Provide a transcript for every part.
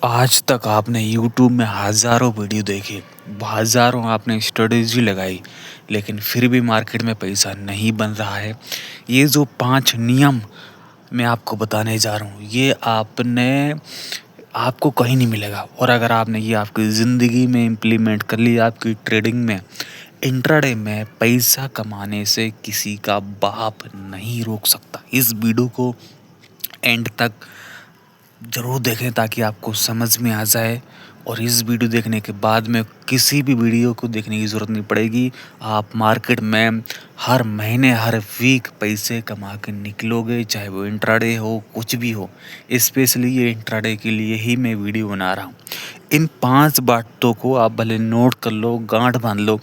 आज तक आपने यूट्यूब में हज़ारों वीडियो देखे, हज़ारों आपने स्ट्रेटेजी लगाई, लेकिन फिर भी मार्केट में पैसा नहीं बन रहा है। ये जो 5 नियम मैं आपको बताने जा रहा हूँ, ये आपको कहीं नहीं मिलेगा। और अगर आपने ये आपकी ज़िंदगी में इम्प्लीमेंट कर लिया, आपकी ट्रेडिंग में, इंट्राडे में पैसा कमाने से किसी का बाप नहीं रोक सकता। इस वीडियो को एंड तक ज़रूर देखें ताकि आपको समझ में आ जाए, और इस वीडियो देखने के बाद में किसी भी वीडियो को देखने की ज़रूरत नहीं पड़ेगी। आप मार्केट में हर महीने, हर वीक पैसे कमा के निकलोगे, चाहे वो इंट्राडे हो, कुछ भी हो। स्पेशली ये इंट्राडे के लिए ही मैं वीडियो बना रहा हूँ। इन 5 बातों को आप भले नोट कर लो, गांठ बांध लो,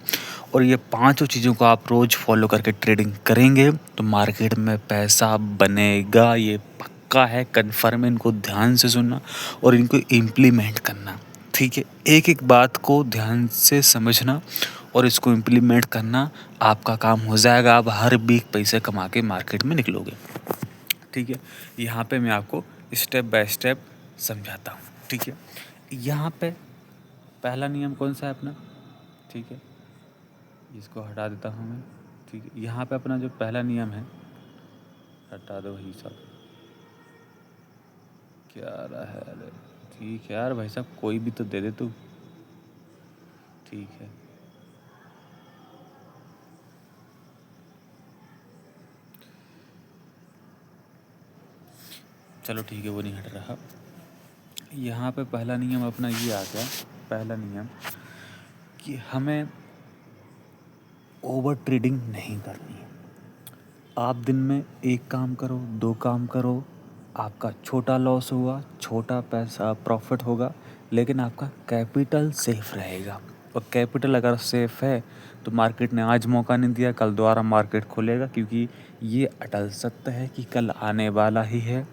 और ये पाँचों चीज़ों को आप रोज़ फॉलो करके ट्रेडिंग करेंगे तो मार्केट में पैसा बनेगा। ये पक्का है, कन्फर्म है। इनको ध्यान से सुनना और इनको इम्प्लीमेंट करना, ठीक है। एक एक बात को ध्यान से समझना और इसको इम्प्लीमेंट करना, आपका काम हो जाएगा। आप हर वीक पैसे कमा के मार्केट में निकलोगे, ठीक है। यहाँ पे मैं आपको स्टेप बाय स्टेप समझाता हूँ, ठीक है। यहाँ पे पहला नियम कौन सा है अपना, ठीक है, इसको हटा देता हूँ मैं, ठीक है। यहाँ पे अपना जो पहला नियम है, हटा दो भाई साहब, क्या रहा है, अरे ठीक है यार भाई साहब, कोई भी तो दे दे तू, ठीक है। चलो ठीक है, वो नहीं हट रहा। यहाँ पे पहला नियम अपना ये आ गया, पहला नियम कि हमें ओवर ट्रेडिंग नहीं करनी है। आप दिन में एक काम करो, 2 काम करो, आपका छोटा लॉस होगा, छोटा पैसा प्रॉफिट होगा, लेकिन आपका कैपिटल सेफ रहेगा। और कैपिटल अगर सेफ है तो मार्केट ने आज मौका नहीं दिया, कल दोबारा मार्केट खुलेगा, क्योंकि ये अटल सत्य है कि कल आने वाला ही है।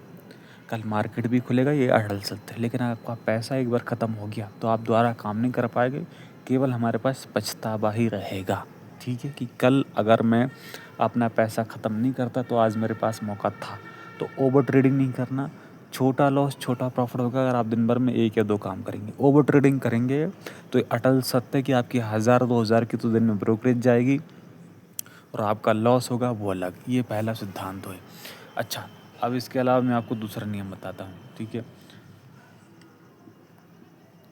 कल मार्केट भी खुलेगा, ये अटल सत्य है। लेकिन आपका पैसा एक बार ख़त्म हो गया तो आप दोबारा काम नहीं कर पाएंगे, केवल हमारे पास पछतावा ही रहेगा, ठीक है। कि कल अगर मैं अपना पैसा ख़त्म नहीं करता तो आज मेरे पास मौका था। तो ओवर ट्रेडिंग नहीं करना, छोटा लॉस छोटा प्रॉफिट होगा अगर आप दिन भर में 1 या 2 काम करेंगे। ओवर ट्रेडिंग करेंगे तो अटल सत्य है कि आपकी 1000-2000 की तो दिन में ब्रोकरेज जाएगी, और आपका लॉस होगा वो अलग। ये पहला सिद्धांत है। अच्छा, अब इसके अलावा मैं आपको दूसरा नियम बताता हूँ, ठीक है।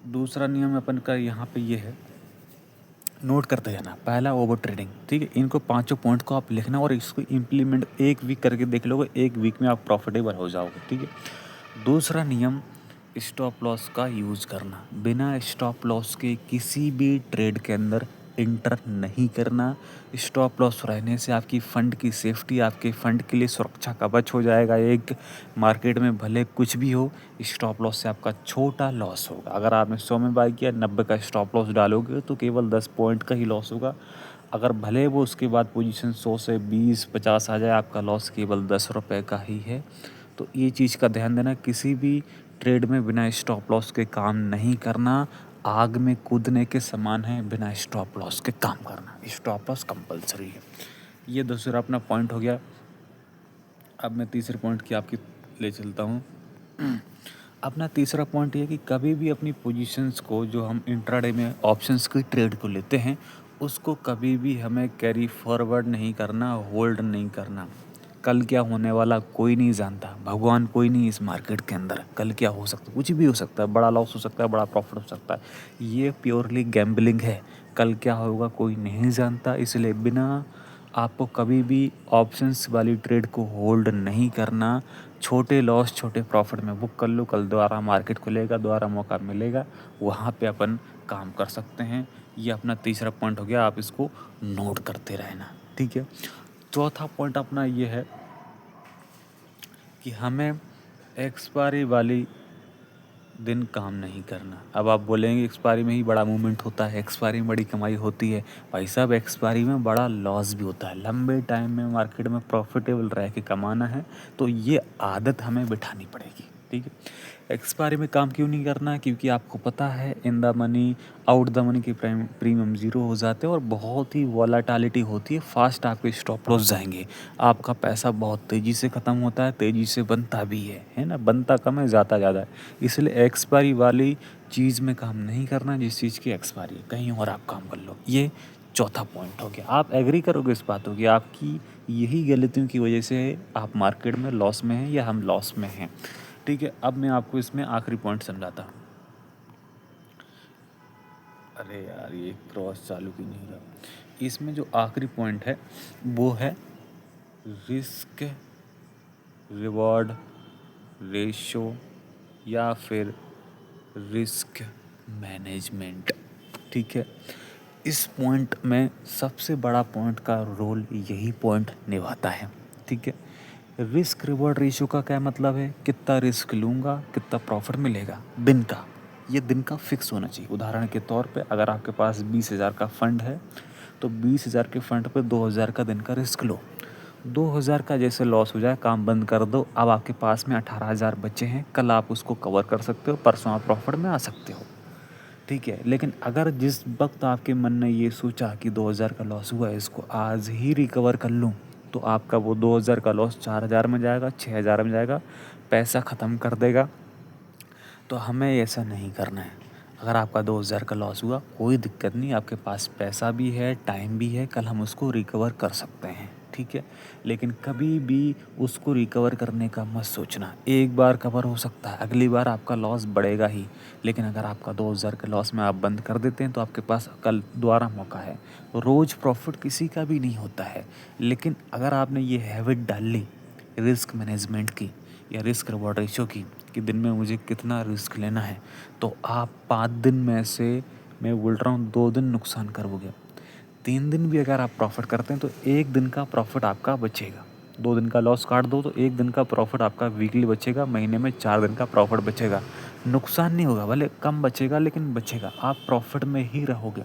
दूसरा नियम अपन का यहाँ पे ये है, नोट करते जाना। पहला ओवर ट्रेडिंग, ठीक है। इनको पांचों पॉइंट को आप लिखना और इसको इम्प्लीमेंट 1 वीक करके देख लोगे, 1 वीक में आप प्रॉफिटेबल हो जाओगे, ठीक है। दूसरा नियम, स्टॉप लॉस का यूज़ करना। बिना स्टॉप लॉस के किसी भी ट्रेड के अंदर इंटर नहीं करना। स्टॉप लॉस रहने से आपकी फ़ंड की सेफ्टी, आपके फ़ंड के लिए सुरक्षा कवच हो जाएगा एक। मार्केट में भले कुछ भी हो, स्टॉप लॉस से आपका छोटा लॉस होगा। अगर आपने 100 में बाय किया, 90 का स्टॉप लॉस डालोगे तो केवल 10 पॉइंट का ही लॉस होगा। अगर भले वो उसके बाद पोजीशन 100 से 20-50 आ जाए, आपका लॉस केवल 10 रुपये का ही है। तो ये चीज़ का ध्यान देना, किसी भी ट्रेड में बिना स्टॉप लॉस के काम नहीं करना। आग में कूदने के समान है बिना स्टॉप लॉस के काम करना। स्टॉप लॉस कंपलसरी है। ये दूसरा अपना पॉइंट हो गया। अब मैं तीसरे पॉइंट की आपकी ले चलता हूँ। अपना तीसरा पॉइंट ये कि कभी भी अपनी पोजीशंस को, जो हम इंट्राडे में ऑप्शंस की ट्रेड को लेते हैं, उसको कभी भी हमें कैरी फॉरवर्ड नहीं करना, होल्ड नहीं करना। कल क्या होने वाला कोई नहीं जानता, भगवान कोई नहीं इस मार्केट के अंदर। कल क्या हो सकता है, कुछ भी हो सकता है, बड़ा लॉस हो सकता है, बड़ा प्रॉफिट हो सकता है। ये प्योरली गैम्बलिंग है। कल क्या होगा कोई नहीं जानता, इसलिए बिना आपको कभी भी ऑप्शंस वाली ट्रेड को होल्ड नहीं करना। छोटे लॉस छोटे प्रॉफिट में बुक कर लो, कल दोबारा मार्केट खुलेगा, दोबारा मौका मिलेगा, वहाँ पे अपन काम कर सकते हैं। ये अपना तीसरा पॉइंट हो गया, आप इसको नोट करते रहना, ठीक है। चौथा पॉइंट अपना ये है कि हमें एक्सपायरी वाली दिन काम नहीं करना। अब आप बोलेंगे एक्सपायरी में ही बड़ा मूवमेंट होता है, एक्सपायरी में बड़ी कमाई होती है। भाई साहब, एक्सपायरी में बड़ा लॉस भी होता है। लंबे टाइम में मार्केट में प्रॉफिटेबल रह के कमाना है तो ये आदत हमें बिठानी पड़ेगी, ठीक है। एक्सपायरी में काम क्यों नहीं करना? क्योंकि आपको पता है in the money out the money के प्रीमियम ज़ीरो हो जाते हैं और बहुत ही वॉलेटिलिटी होती है, फास्ट आपके स्टॉप लॉस जाएंगे, आपका पैसा बहुत तेज़ी से ख़त्म होता है, तेज़ी से बनता भी है ना, बनता कम है, ज़्यादा ज़्यादा है। इसलिए एक्सपायरी वाली चीज़ में काम नहीं करना, जिस चीज़ की एक्सपायरी है, कहीं और आप काम कर लो। ये चौथा पॉइंट हो गया। आप एग्री करोगे इस बातों की? आपकी यही गलतियों की वजह से आप मार्केट में लॉस में हैं या हम लॉस में हैं। ठीक है, अब मैं आपको इसमें आखिरी पॉइंट समझाता हूँ। अरे यार, ये क्रॉस चालू क्यों नहीं रहा? इसमें जो आखिरी पॉइंट है वो है रिस्क रिवॉर्ड रेशो या फिर रिस्क मैनेजमेंट। ठीक है, इस पॉइंट में सबसे बड़ा पॉइंट का रोल यही पॉइंट निभाता है। ठीक है, रिस्क रिवॉर्ड रेशियो का क्या मतलब है? कितना रिस्क लूँगा, कितना प्रॉफिट मिलेगा दिन का। ये दिन का फिक्स होना चाहिए। उदाहरण के तौर पे अगर आपके पास 20,000 का फंड है तो 20,000 के फंड पे 2,000 का दिन का रिस्क लो। 2,000 का जैसे लॉस हो जाए काम बंद कर दो। अब आपके पास में 18,000 बचे हैं, कल आप उसको कवर कर सकते हो, परसों आप प्रॉफिट में आ सकते हो। ठीक है, लेकिन अगर जिस वक्त आपके मन ने ये सोचा कि 2,000 का लॉस हुआ है, इसको आज ही रिकवर कर लूँ, तो आपका वो 2,000 का लॉस 4,000 में जाएगा, 6,000 में जाएगा, पैसा ख़त्म कर देगा। तो हमें ऐसा नहीं करना है। अगर आपका 2,000 का लॉस हुआ, कोई दिक्कत नहीं, आपके पास पैसा भी है, टाइम भी है, कल हम उसको रिकवर कर सकते हैं। ठीक है, लेकिन कभी भी उसको रिकवर करने का मत सोचना। एक बार कवर हो सकता है, अगली बार आपका लॉस बढ़ेगा ही, लेकिन अगर आपका 2,000 के लॉस में आप बंद कर देते हैं तो आपके पास कल दोबारा मौका है। रोज़ प्रॉफिट किसी का भी नहीं होता है, लेकिन अगर आपने ये हैबिट डाल ली रिस्क मैनेजमेंट की या रिस्क रिवॉर्ड रेशियो की कि दिन में मुझे कितना रिस्क लेना है, तो आप 5 दिन में से, मैं बोल रहा हूँ, 2 दिन नुकसान करोगे। 3 दिन भी अगर आप प्रॉफिट करते हैं तो 1 दिन का प्रॉफिट आपका बचेगा। 2 दिन का लॉस काट दो तो 1 दिन का प्रॉफिट आपका वीकली बचेगा, महीने में 4 दिन का प्रॉफिट बचेगा। नुकसान नहीं होगा, भले कम बचेगा लेकिन बचेगा, आप प्रॉफिट में ही रहोगे।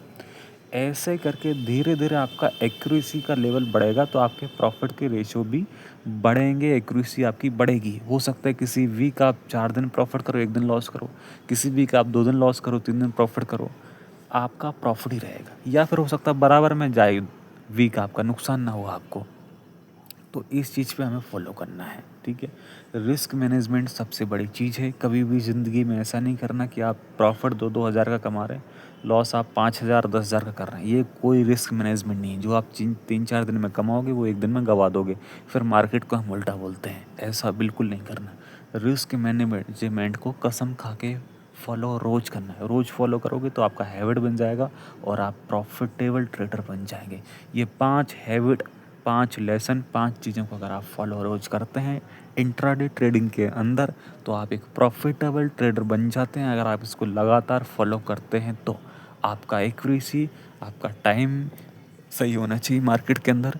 ऐसे करके धीरे धीरे आपका एक्यूरेसी का लेवल बढ़ेगा तो आपके प्रॉफिट के रेशियो भी बढ़ेंगे, एक्यूरेसी आपकी बढ़ेगी। हो सकता है किसी वीक आप 4 दिन प्रॉफिट करो, 1 दिन लॉस करो, किसी वीक आप 2 दिन लॉस करो, 3 दिन प्रॉफिट करो, आपका प्रॉफिट ही रहेगा। या फिर हो सकता है बराबर में जाए वीक, आपका नुकसान ना हो आपको। तो इस चीज़ पे हमें फॉलो करना है। ठीक है, रिस्क मैनेजमेंट सबसे बड़ी चीज़ है। कभी भी ज़िंदगी में ऐसा नहीं करना कि आप प्रॉफिट 2-2 हज़ार का कमा रहे हैं, लॉस आप 5,000 10,000 का कर रहे हैं। ये कोई रिस्क मैनेजमेंट नहीं है। जो आप 3-4 दिन में कमाओगे वो एक दिन में गवा दोगे, फिर मार्केट को हम उल्टा बोलते हैं। ऐसा बिल्कुल नहीं करना। रिस्क मैनेजमेंट को कसम खा के फॉलो रोज़ करना है। रोज़ फॉलो करोगे तो आपका हैबिट बन जाएगा और आप प्रॉफिटेबल ट्रेडर बन जाएंगे। ये 5 हैबिट, 5 लेसन, 5 चीज़ों को अगर आप फॉलो रोज़ करते हैं इंट्राडे ट्रेडिंग के अंदर, तो आप एक प्रॉफिटेबल ट्रेडर बन जाते हैं। अगर आप इसको लगातार फॉलो करते हैं तो आपका एक्यूरेसी, आपका टाइम सही होना चाहिए मार्केट के अंदर,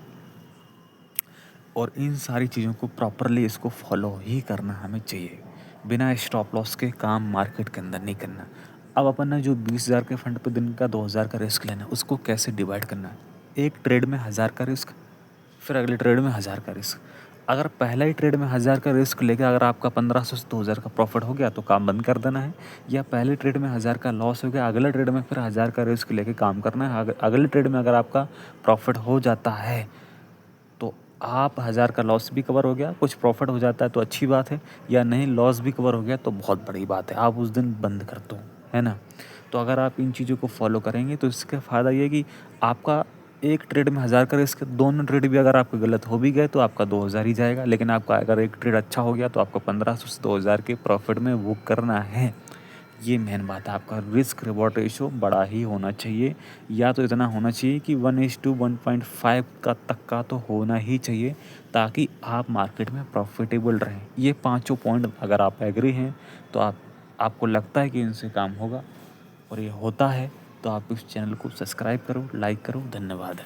और इन सारी चीज़ों को प्रॉपरली इसको फॉलो ही करना हमें चाहिए। बिना स्टॉप लॉस के काम मार्केट के अंदर नहीं करना। अब अपन ने जो 20,000 के फंड पे दिन का 2,000 का रिस्क लेना है, उसको कैसे डिवाइड करना है? एक ट्रेड में 1,000 का रिस्क, फिर अगले ट्रेड में 1,000 का रिस्क। अगर पहला ही ट्रेड में 1,000 का रिस्क लेके अगर आपका 1,500 से 2,000 का प्रॉफिट हो गया तो काम बंद कर देना है। या पहले ट्रेड में 1,000 का लॉस हो गया, अगले ट्रेड में फिर 1,000 का रिस्क लेके काम करना है। अगले ट्रेड में अगर आपका प्रॉफिट हो जाता है तो आप 1,000 का लॉस भी कवर हो गया, कुछ प्रॉफिट हो जाता है तो अच्छी बात है, या नहीं लॉस भी कवर हो गया तो बहुत बड़ी बात है, आप उस दिन बंद कर दो, है ना। तो अगर आप इन चीज़ों को फॉलो करेंगे तो इसका फ़ायदा ये है कि आपका एक ट्रेड में 1,000 का रिस्क, दोनों ट्रेड भी अगर आपके गलत हो भी गए तो आपका 2,000 ही जाएगा। लेकिन आपका अगर एक ट्रेड अच्छा हो गया तो आपको 1,500 से 2,000 के प्रॉफिट में बुक करना है। ये मेन बात है। आपका रिस्क रिवॉर्ड रेशो बड़ा ही होना चाहिए, या तो इतना होना चाहिए कि 1:1.5 का तक का तो होना ही चाहिए, ताकि आप मार्केट में प्रॉफिटेबल रहें। ये पाँचों पॉइंट अगर आप एग्री हैं तो आपको लगता है कि इनसे काम होगा और ये होता है, तो आप इस चैनल को सब्सक्राइब करो, लाइक करो। धन्यवाद।